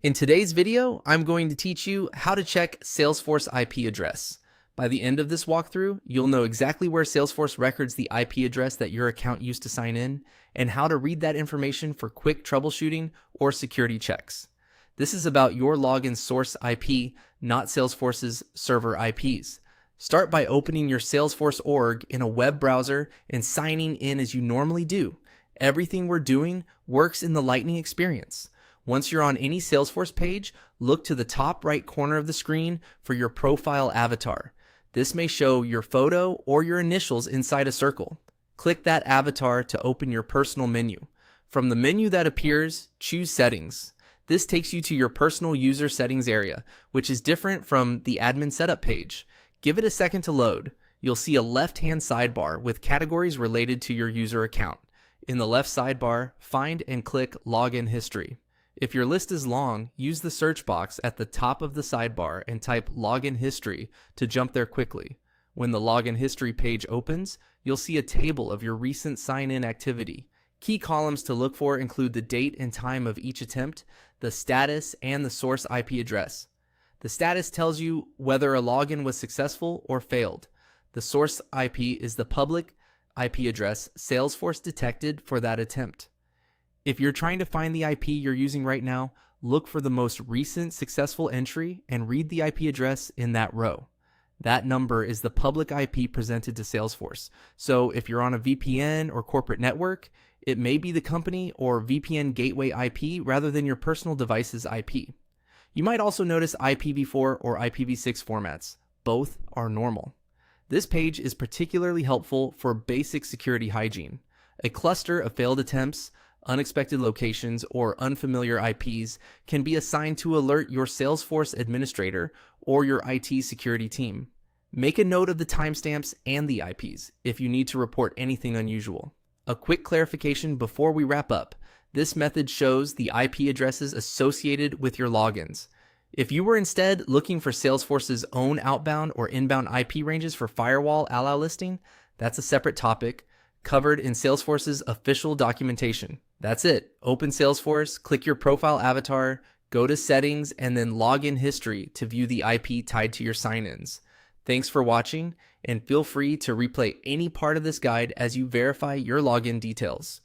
In today's video, I'm going to teach you how to check Salesforce IP address. By the end of this walkthrough, you'll know exactly where Salesforce records the IP address that your account used to sign in, and how to read that information for quick troubleshooting or security checks. This is about your login source IP, not Salesforce's server IPs. Start by opening your Salesforce org in a web browser and signing in as you normally do. Everything we're doing works in the Lightning experience. Once you're on any Salesforce page, look to the top right corner of the screen for your profile avatar. This may show your photo or your initials inside a circle. Click that avatar to open your personal menu. From the menu that appears, choose Settings. This takes you to your personal user settings area, which is different from the admin setup page. Give it a second to load. You'll see a left-hand sidebar with categories related to your user account. In the left sidebar, find and click Login History. If your list is long, use the search box at the top of the sidebar and type Login History to jump there quickly. When the Login History page opens, you'll see a table of your recent sign-in activity. Key columns to look for include the date and time of each attempt, the status, and the source IP address. The status tells you whether a login was successful or failed. The source IP is the public IP address Salesforce detected for that attempt. If you're trying to find the IP you're using right now, look for the most recent successful entry and read the IP address in that row. That number is the public IP presented to Salesforce. So if you're on a VPN or corporate network, it may be the company or VPN gateway IP rather than your personal device's IP. You might also notice IPv4 or IPv6 formats. Both are normal. This page is particularly helpful for basic security hygiene. A cluster of failed attempts, unexpected locations, or unfamiliar IPs can be assigned to alert your Salesforce administrator or your IT security team. Make a note of the timestamps and the IPs if you need to report anything unusual. A quick clarification before we wrap up. This method shows the IP addresses associated with your logins. If you were instead looking for Salesforce's own outbound or inbound IP ranges for firewall allow listing, that's a separate topic covered in Salesforce's official documentation. That's it. Open Salesforce, click your profile avatar, go to Settings, and then Login History to view the IP tied to your sign-ins. Thanks for watching, and feel free to replay any part of this guide as you verify your login details.